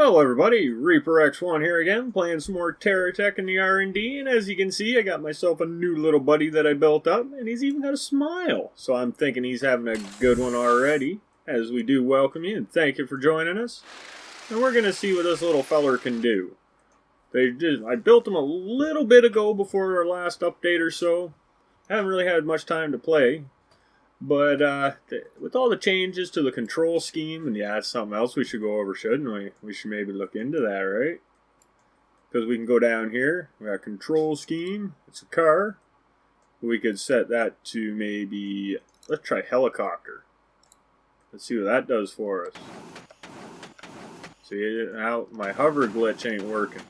Hello everybody, Reaper X1 here again, playing some more Terra Tech in the R&D, and as you can see, I got myself a new little buddy that I built up, and he's even got a smile. So I'm thinking he's having a good one already, as we do welcome you and thank you for joining us. And we're going to see what this little feller can do. I built him a little bit ago before our last update or so. I haven't really had much time to play. But with all the changes to the control scheme, and yeah, that's something else we should go over, shouldn't we? We should maybe look into that, right? Because we can go down here, we got control scheme, it's a car. We could set that to maybe, let's try helicopter. Let's see what that does for us. See, now my hover glitch ain't working.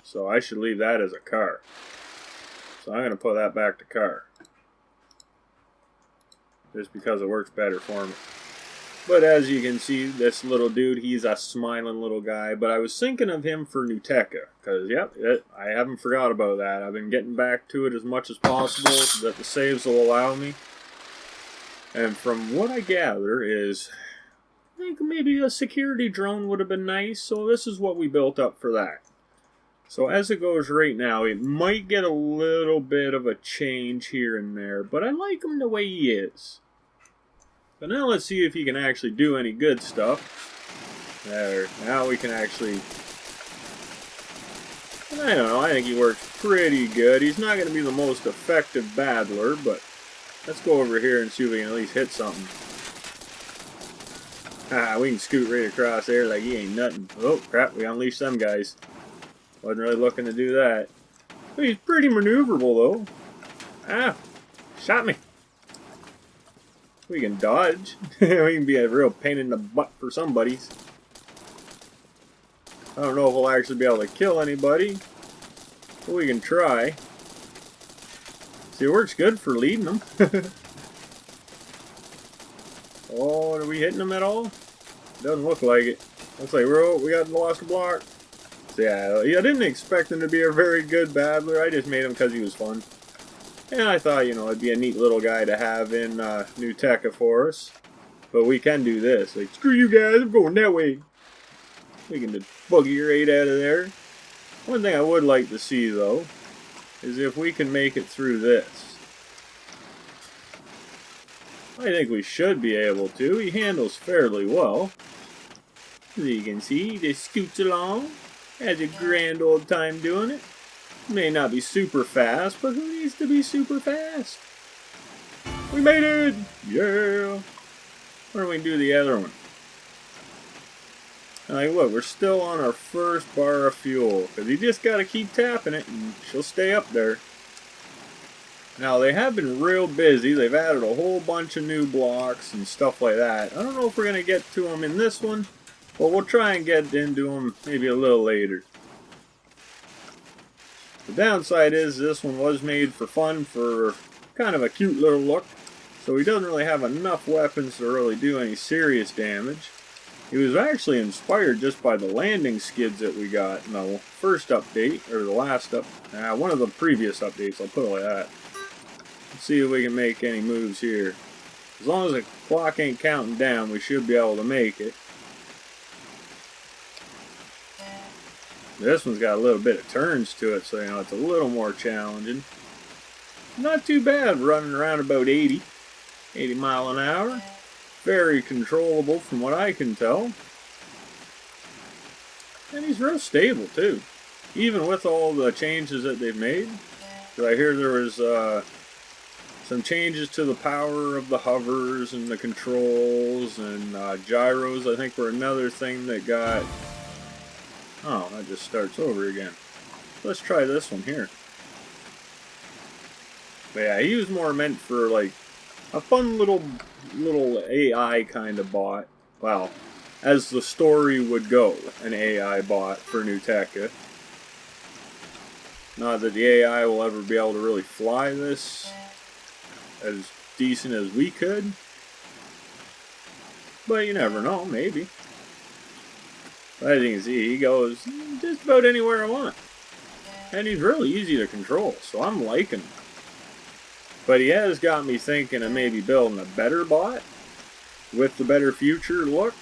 So I should leave that as a car. So I'm going to put that back to car. Just because it works better for me. But as you can see, this little dude, he's a smiling little guy. But I was thinking of him for Nuteca. Because, yep, I haven't forgot about that. I've been getting back to it as much as possible so that the saves will allow me. And from what I gather is, I think maybe a security drone would have been nice. So this is what we built up for that. So as it goes right now, it might get a little bit of a change here and there. But I like him the way he is. But now let's see if he can actually do any good stuff. There, now we can actually... I don't know, I think he works pretty good. He's not going to be the most effective battler, but let's go over here and see if we can at least hit something. We can scoot right across there like he ain't nothing. Oh, crap, we unleashed them guys. Wasn't really looking to do that. But he's pretty maneuverable, though. Shot me. We can dodge. We can be a real pain in the butt for some buddies. I don't know if we'll actually be able to kill anybody, but we can try. See, it works good for leading them. Oh, are we hitting them at all? Doesn't look like it. Looks like we lost a block. So yeah, I didn't expect him to be a very good battler. I just made him because he was fun. And I thought, you know, it'd be a neat little guy to have in Nuteca for us. But we can do this. Like, screw you guys, I'm going that way. We can just boogie right out of there. One thing I would like to see, though, is if we can make it through this. I think we should be able to. He handles fairly well. As you can see, he just scoots along. Has a grand old time doing it. May not be super fast, but who needs to be super fast? We made it! Yeah! Or we can do the other one. Like, look, we're still on our first bar of fuel. Because you just got to keep tapping it and she'll stay up there. Now, they have been real busy. They've added a whole bunch of new blocks and stuff like that. I don't know if we're going to get to them in this one. But we'll try and get into them maybe a little later. The downside is this one was made for fun, for kind of a cute little look. So he doesn't really have enough weapons to really do any serious damage. He was actually inspired just by the landing skids that we got in the first update, or the last one of the previous updates, I'll put it like that. Let's see if we can make any moves here. As long as the clock ain't counting down, we should be able to make it. This one's got a little bit of turns to it, so you know it's a little more challenging. Not too bad, running around about 80 mile an hour. Very controllable from what I can tell. And he's real stable too, even with all the changes that they've made. So I hear there was some changes to the power of the hovers and the controls, and gyros I think were another thing that got... Oh, that just starts over again. Let's try this one here. But yeah, he was more meant for like a fun little AI kind of bot. Well, as the story would go, an AI bot for Nuteca. Not that the AI will ever be able to really fly this as decent as we could. But you never know, maybe. As you can see, he goes just about anywhere I want. And he's really easy to control, so I'm liking him. But he has got me thinking of maybe building a better bot with the better future look.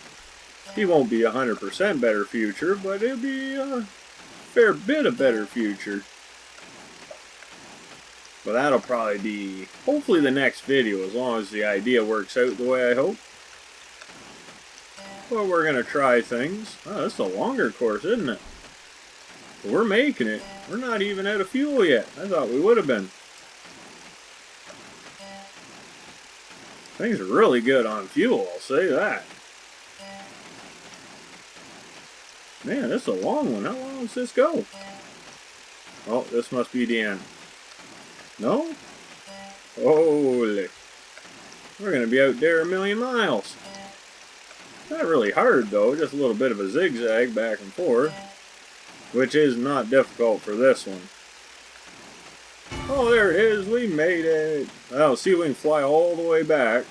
He won't be 100% better future, but it'll be a fair bit of better future. But that'll probably be, hopefully, the next video, as long as the idea works out the way I hope. Well, we're going to try things. Oh, this is a longer course, isn't it? But we're making it. We're not even out of fuel yet. I thought we would have been. Things are really good on fuel, I'll say that. Man, this is a long one. How long does this go? Oh, this must be the end. No? Holy. We're going to be out there a million miles. Not really hard, though. Just a little bit of a zigzag back and forth. Which is not difficult for this one. Oh, there it is. We made it. Well, see if we can fly all the way back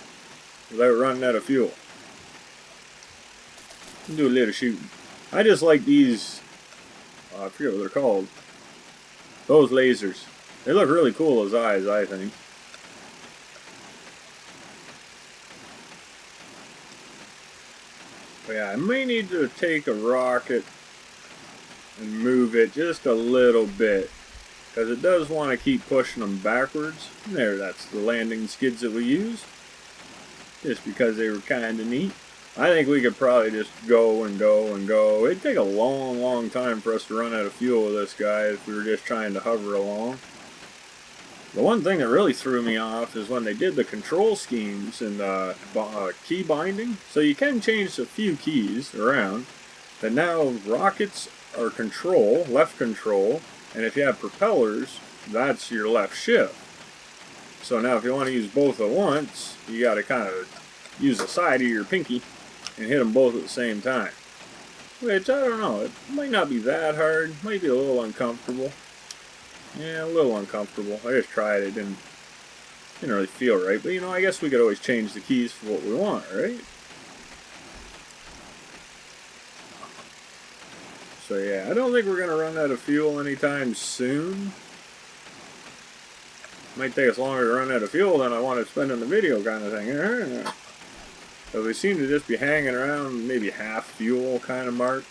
without running out of fuel. Do a little shooting. I just like these, I forget what they're called. Those lasers. They look really cool as eyes, I think. But yeah, I may need to take a rocket and move it just a little bit. Because it does want to keep pushing them backwards. And there, that's the landing skids that we used. Just because they were kind of neat. I think we could probably just go and go and go. It'd take a long, long time for us to run out of fuel with this guy if we were just trying to hover along. The one thing that really threw me off is when they did the control schemes and the key binding. So you can change a few keys around. But now rockets are control, left control. And if you have propellers, that's your left shift. So now if you want to use both at once, you got to kind of use the side of your pinky and hit them both at the same time. Which, I don't know, it might not be that hard. It might be a little uncomfortable. Yeah, a little uncomfortable. I just tried it, didn't really feel right. But, you know, I guess we could always change the keys for what we want, right? So, yeah, I don't think we're going to run out of fuel anytime soon. Might take us longer to run out of fuel than I want to spend in the video kind of thing. So we seem to just be hanging around maybe half fuel kind of mark.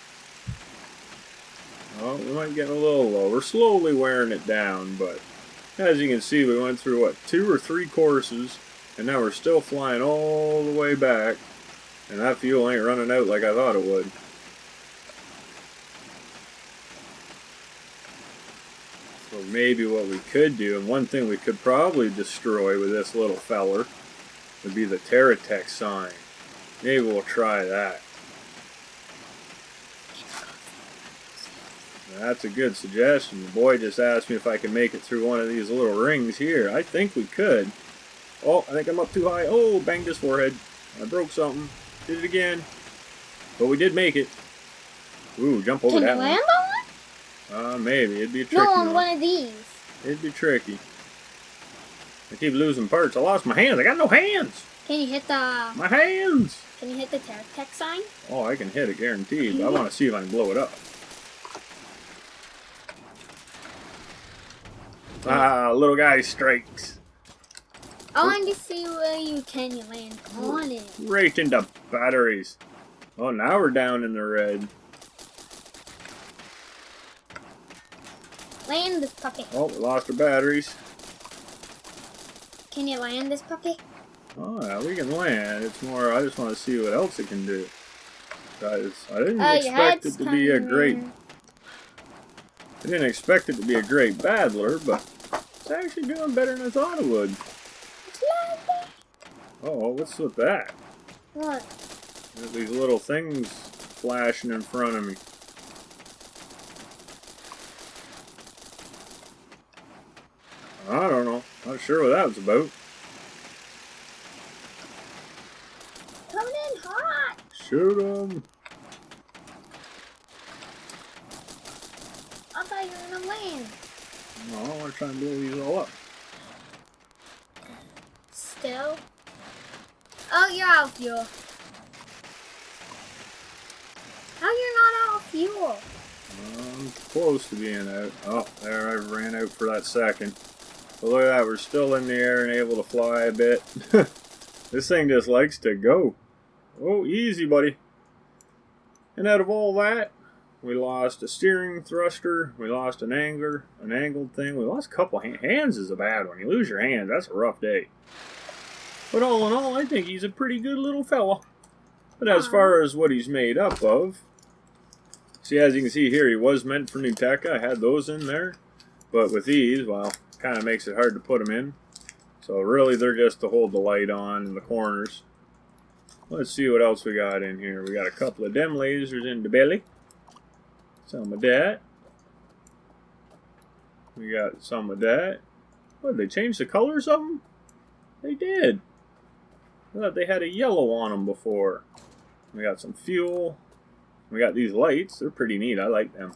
Well, we might get a little low. We're slowly wearing it down, but as you can see, we went through, what, 2 or 3 courses, and now we're still flying all the way back, and that fuel ain't running out like I thought it would. So maybe what we could do, and one thing we could probably destroy with this little feller, would be the Terra Tech sign. Maybe we'll try that. That's a good suggestion. The boy just asked me if I can make it through one of these little rings here. I think we could. Oh, I think I'm up too high. Oh, banged his forehead. I broke something. Did it again. But we did make it. Ooh, jump over that one. Can you land on one? Maybe. It'd be tricky. No, on one of these. It'd be tricky. I keep losing parts. I lost my hands. I got no hands. Can you hit the... My hands! Can you hit the TerraTech sign? Oh, I can hit it, guaranteed. But I want to see if I can blow it up. Ah, little guy strikes. I want to see where you can land on it. Right into batteries. Oh, now we're down in the red. Land this puppy. Oh, we lost our batteries. Can you land this puppy? Oh, yeah, we can land. It's more, I just want to see what else it can do. Guys, I didn't expect it to be a great... I didn't expect it to be a great battler, but it's actually doing better than I thought it would. Oh, what's with that? What? There's these little things flashing in front of me. I don't know. Not sure what that was about. Coming in hot. Shoot 'em. I thought you were gonna land. No, I want to try and blow these all up. Still? Oh, you're out of fuel. How you're not out of fuel? I'm close to being out. Oh, there, I ran out for that second. But look at that, we're still in the air and able to fly a bit. This thing just likes to go. Oh, easy, buddy. And out of all that, we lost a steering thruster, we lost an angler, an angled thing, we lost a couple hands is a bad one. You lose your hand, that's a rough day. But all in all, I think he's a pretty good little fella. But as far as what he's made up of, see, as you can see here, he was meant for Nuteca. I had those in there. But with these, well, kind of makes it hard to put them in. So really, they're just to hold the light on in the corners. Let's see what else we got in here. We got a couple of dem lasers in the belly. Some of that. We got some of that. What, they changed the colors of them? They did. I thought they had a yellow on them before. We got some fuel. We got these lights. They're pretty neat. I like them.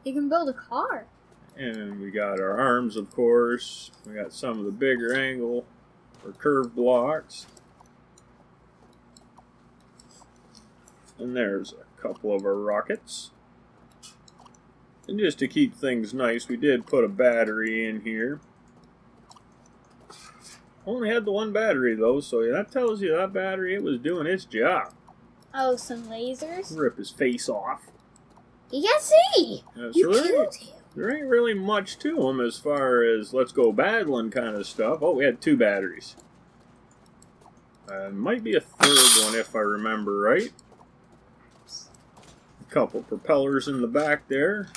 You can build a car. And we got our arms, of course. We got some of the bigger angle or curved blocks. And there's a couple of our rockets. And just to keep things nice, we did put a battery in here. Only had the one battery though, so that tells you that battery, it was doing its job. Oh, some lasers? Rip his face off. You can't see! That's You right. killed him. There ain't really much to them as far as let's go battling kind of stuff. Oh, we had 2 batteries. Might be a third one if I remember right. A couple propellers in the back there.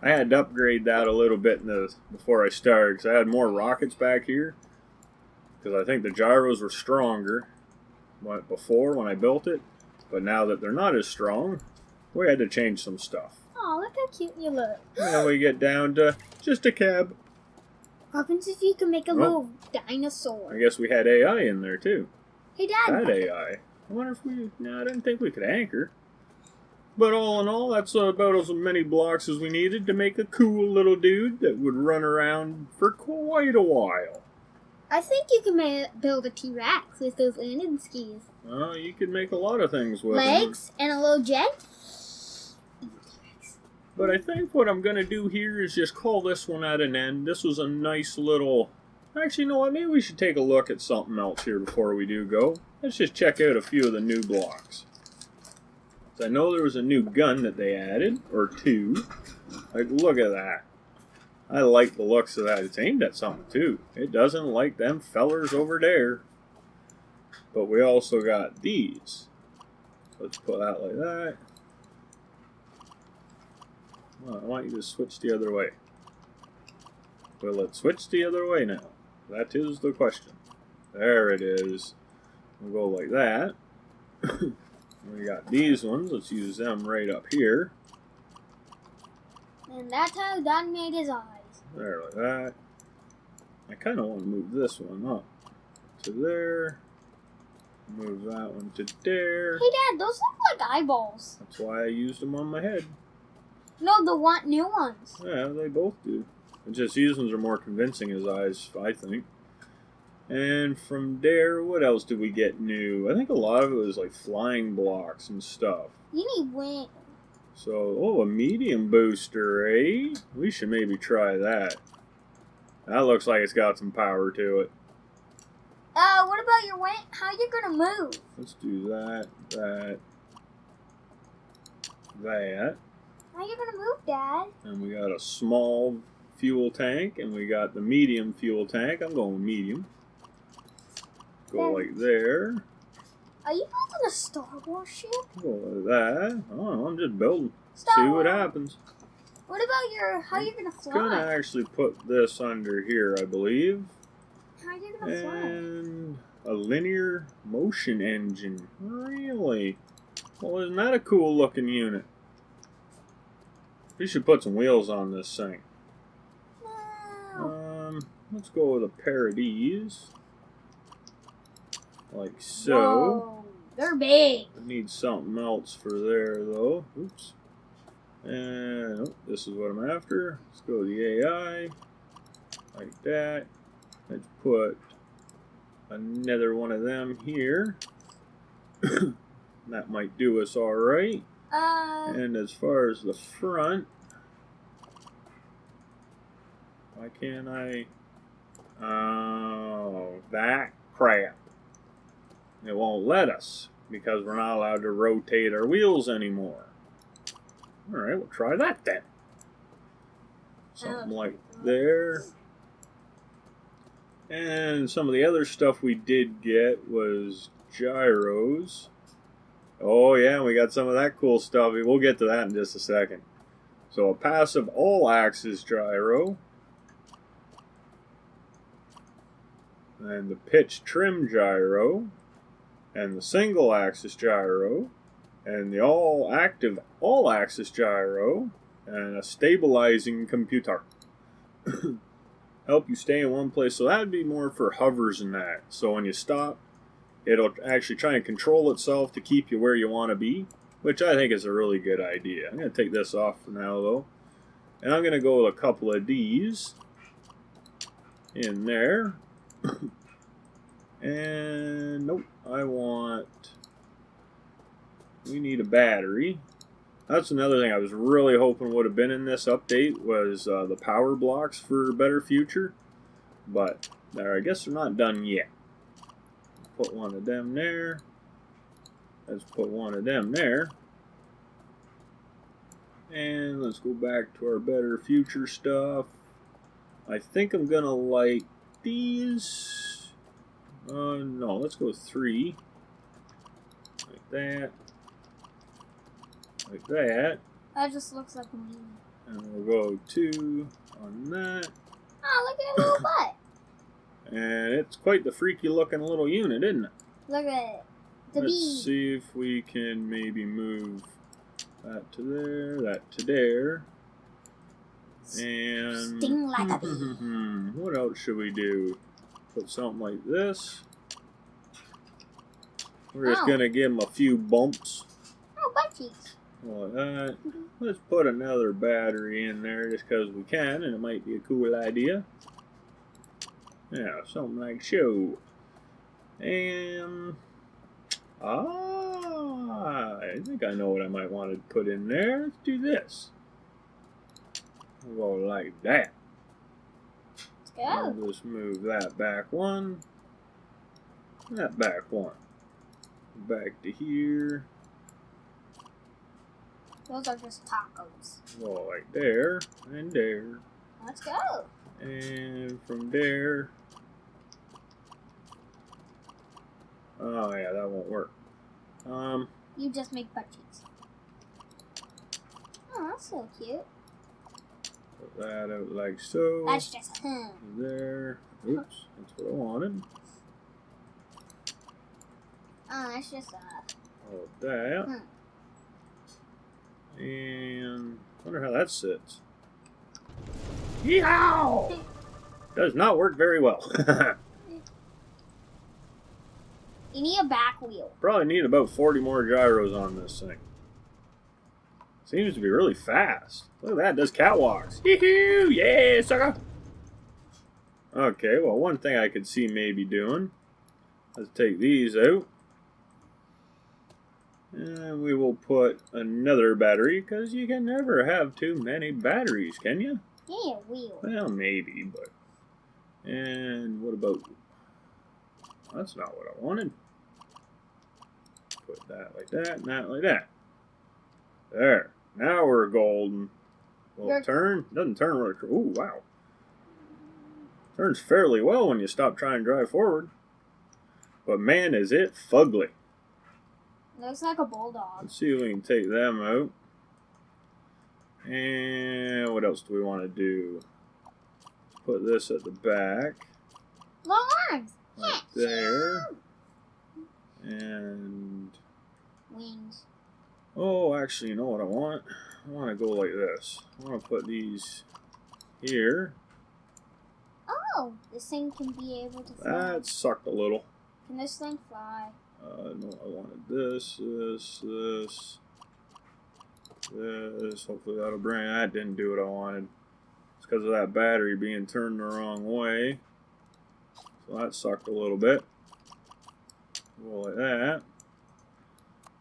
I had to upgrade that a little bit before I started because I had more rockets back here. Because I think the gyros were stronger before when I built it. But now that they're not as strong, we had to change some stuff. Oh, look how cute you look. And we get down to just a cab. What happens if you can make a little dinosaur? I guess we had AI in there too. Hey, Dad. That AI. I wonder if we... No, I didn't think we could anchor. But all in all, that's about as many blocks as we needed to make a cool little dude that would run around for quite a while. I think you can build a T-Rex with those landing skis. Well, you could make a lot of things with Legs and a little jet. But I think what I'm going to do here is just call this one at an end. This was a nice little... Actually, you know what? Maybe we should take a look at something else here before we do go. Let's just check out a few of the new blocks. So I know there was a new gun that they added, or 2. Like, look at that. I like the looks of that. It's aimed at something, too. It doesn't like them fellers over there. But we also got these. Let's put that like that. Well, I want you to switch the other way. Will it switch the other way now? That is the question. There it is. We'll go like that. We got these ones. Let's use them right up here. And that's how Dad made his eyes. There, like that. I kind of want to move this one up to there. Move that one to there. Hey, Dad, those look like eyeballs. That's why I used them on my head. No, the new ones. Yeah, they both do. It's just these ones are more convincing as eyes, I think. And from there, what else did we get new? I think a lot of it was like flying blocks and stuff. You need wings. So, oh, a medium booster, eh? We should maybe try that. That looks like it's got some power to it. What about your wing? How are you gonna move? Let's do that. How are you gonna move, Dad? And we got a small fuel tank, and we got the medium fuel tank. I'm going medium. Go like there. Are you building a Star Wars ship? Go like that. Oh, I'm just building. Star See Wars. what happens. What about how are you gonna fly? I'm gonna actually put this under here, I believe. How are you gonna fly? And a linear motion engine. Really? Well, isn't that a cool looking unit? We should put some wheels on this thing. No. Let's go with a pair of these. Like so. Whoa, they're big. I need something else for there though. Oops. And oh, this is what I'm after. Let's go to the AI. Like that. Let's put another one of them here. That might do us alright. And as far as the front, why can't I? Oh, that crap. It won't let us. because we're not allowed to rotate our wheels anymore. Alright, we'll try that then. Something like there. And some of the other stuff we did get was gyros. Oh yeah, we got some of that cool stuff. We'll get to that in just a second. So a passive all-axis gyro. And the pitch trim gyro. And the single-axis gyro. And the all-active all-axis gyro. And a stabilizing computer. Help you stay in one place. So that would be more for hovers and that. So when you stop, it'll actually try and control itself to keep you where you want to be, which I think is a really good idea. I'm going to take this off for now, though. And I'm going to go with a couple of these in there. And nope, we need a battery. That's another thing I was really hoping would have been in this update was the power blocks for a better future. But I guess they're not done yet. Put one of them there. Let's put one of them there. And let's go back to our better future stuff. I think I'm going to light these. No, let's go 3. Like that. Like that. That just looks like me. And we'll go 2 on that. Oh, look at that little butt. And it's quite the freaky looking little unit, isn't it? Look at it. The Let's bee. see if we can maybe move that to there, that to there. And Sting like a bee. What else should we do? Put something like this. We're just gonna give him a few bumps. Oh, butt cheeks. Like that. Let's put another battery in there just because we can, and it might be a cool idea. Yeah, something like so. And I think I know what I might want to put in there. Let's do this. We'll go like that. Let's go. I'll just move that back one. That back one. Back to here. Those are just tacos. Go like there and there. Let's go. And from there. Oh yeah, that won't work. You just make butt cheeks. Oh, that's so cute. Put that out like so. That's just There. Oops, that's what I wanted. Oh, that's just All of that. And wonder how that sits. Yeehaw! Does not work very well. You need a back wheel. Probably need about 40 more gyros on this thing. Seems to be really fast. Look at that, it does catwalks. Yee-hoo! Yeah, sucker! Okay, well, one thing I could see maybe doing. Let's take these out. And we will put another battery, because you can never have too many batteries, can you? Yeah, wheel. Well, maybe, but... And what about... That's not what I wanted. Put that like that, and that like that. There. Now we're golden. Will it turn? Doesn't turn really... Ooh, wow. Turns fairly well when you stop trying to drive forward. But man, is it fugly. Looks like a bulldog. Let's see if we can take them out. And what else do we want to do? Put this at the back. Long arms. Right there. And... Wings. Oh, actually, you know what I want? I want to go like this. I want to put these here. Oh, this thing can be able to fly. That sucked a little. Can this thing fly? No, I wanted this. Hopefully that'll bring... That didn't do what I wanted. It's because of that battery being turned the wrong way. So that sucked a little bit. Go like that.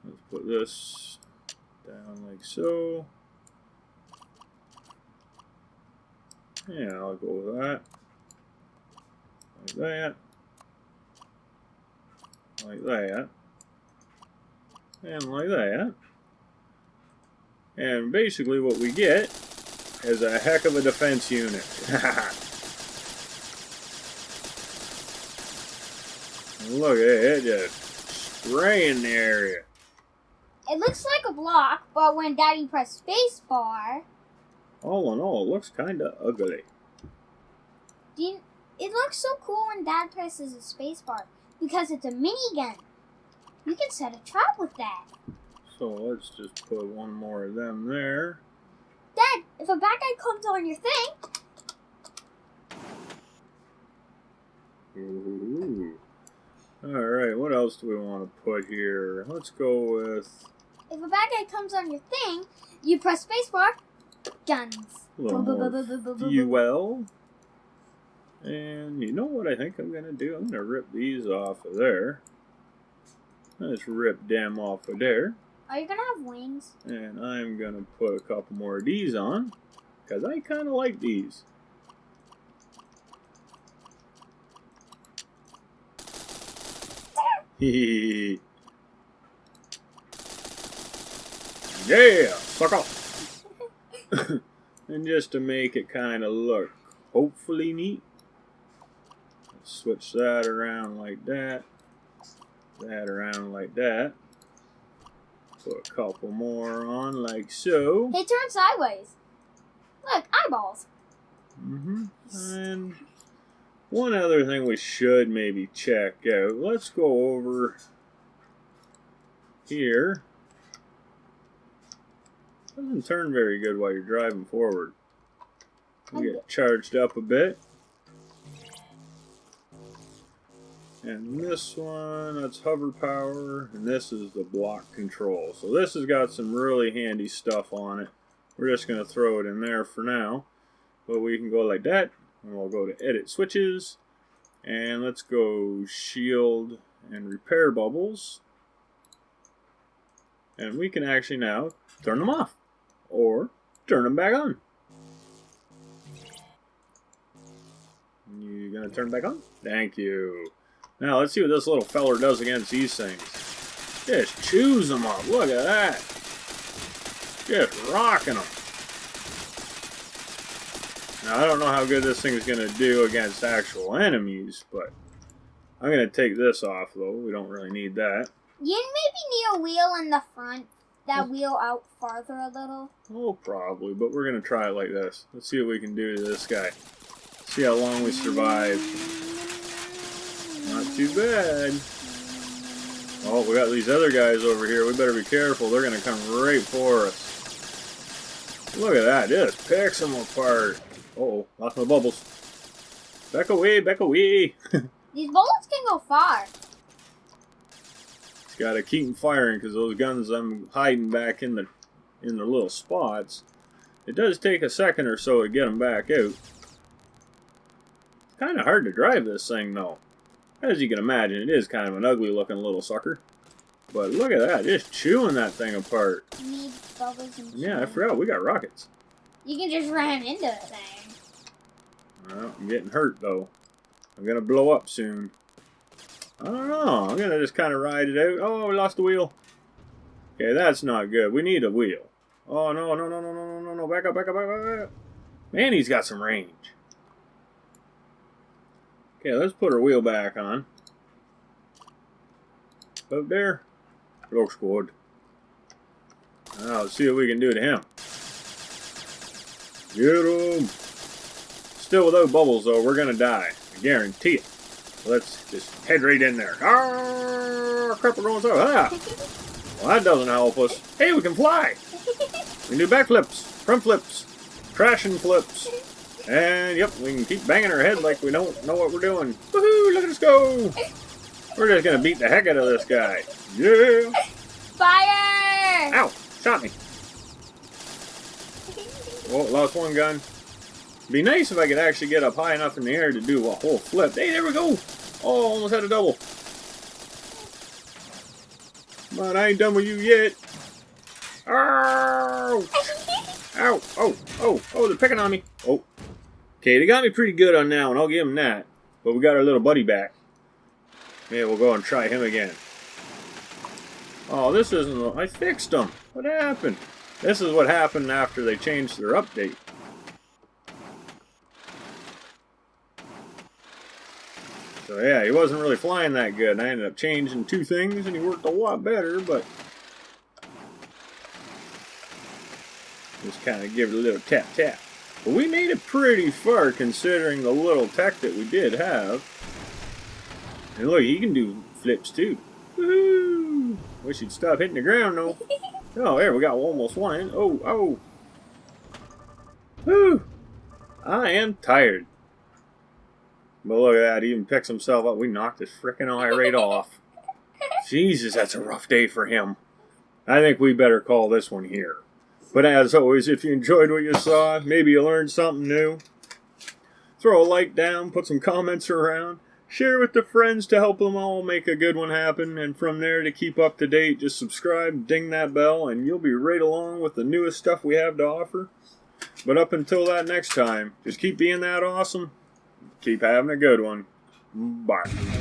Let's put this down like so. Yeah, I'll go with that. Like that. Like that. And like that. And basically what we get is a heck of a defense unit. Look at it, just spraying the area. It looks like a block, but when Daddy pressed space bar, All in all, it looks kind of ugly. it looks so cool when Dad presses a space bar because it's a minigun. You can set a trap with that. So let's just put one more of them there. Dad, if a bad guy comes on your thing, Ooh. Alright, what else do we want to put here? Let's go with if a bad guy comes on your thing, you press space bar, guns. a little more fuel. And you know what I think I'm going to do? I'm going to rip these off of there. Let's rip them off of there. Are you gonna have wings? And I'm going to put a couple more of these on. Because I kind of like these. Hee. Yeah, suck up. And just to make it kind of look hopefully neat, let's switch that around like that. That around like that. Put a couple more on like so. They turn sideways. Look, eyeballs. And one other thing we should maybe check out. Let's go over here. Doesn't turn very good while you're driving forward. You get charged up a bit. And this one, that's hover power, and this is the block control. So this has got some really handy stuff on it. We're just going to throw it in there for now. But we can go like that, and we'll go to edit switches. And let's go shield and repair bubbles. And we can actually now turn them off. Or turn them back on. You gonna turn them back on? Thank you. Now let's see what this little feller does against these things. Just chews them up. Look at that. Just rocking them. Now I don't know how good this thing is gonna do against actual enemies, but I'm gonna take this off though. We don't really need that. You maybe need a wheel in the front. That wheel out farther a little. Oh, probably, but we're gonna try it like this. Let's see what we can do to this guy. See how long we survive. Not too bad. Oh, we got these other guys over here. We better be careful. They're gonna come right for us. Look at that. Just picks them apart. Uh-oh, lost my bubbles. Back away, back away. These bullets can go far. Gotta keep them firing because those guns I'm hiding back in the little spots. It does take a second or so to get them back out. It's kind of hard to drive this thing though. As you can imagine, it is kind of an ugly looking little sucker. But look at that, just chewing that thing apart. You need bubbles and Yeah, I forgot we got rockets. You can just ram into the thing. Well, I'm getting hurt though. I'm gonna blow up soon. I don't know. I'm going to just kind of ride it out. Oh, we lost the wheel. Okay, that's not good. We need a wheel. Oh, no, no, no, no, no, no, no. Back up, back up, back up, back up. Man, he's got some range. Okay, let's put our wheel back on. Up there. Looks good. Now, let's see what we can do to him. Get him. Still without bubbles, though. We're going to die. I guarantee it. Let's just head right in there. Ah, crap, we're going so. Ah. Well, that doesn't help us. Hey, we can fly. We can do backflips, front flips, crashing flips. And, yep, we can keep banging our head like we don't know what we're doing. Woohoo, look at us go. We're just going to beat the heck out of this guy. Yeah. Fire! Ow, shot me. Oh, lost one gun. Be nice if I could actually get up high enough in the air to do a whole flip. Hey, there we go. Oh, almost had a double. But I ain't done with you yet. Ow! Ow! Oh! Oh! Oh! They're picking on me. Oh. Okay, they got me pretty good on that one. I'll give them that. But we got our little buddy back. Yeah, we'll go and try him again. Oh, this isn't... I fixed them. What happened? This is what happened after they changed their update. So yeah, he wasn't really flying that good. I ended up changing 2 things and he worked a lot better, but... just kind of give it a little tap tap. But we made it pretty far considering the little tech that we did have. And look, he can do flips too. Woohoo! Wish he'd stop hitting the ground though. Oh, there we got almost one in. Oh, oh. Whew! I am tired. But look at that, he even picks himself up. We knocked his frickin' eye right off. Jesus, that's a rough day for him. I think we better call this one here. But as always, if you enjoyed what you saw, maybe you learned something new, throw a like down, put some comments around, share with the friends to help them all make a good one happen, and from there to keep up to date, just subscribe, ding that bell, and you'll be right along with the newest stuff we have to offer. But up until that next time, just keep being that awesome. Keep having a good one. Bye.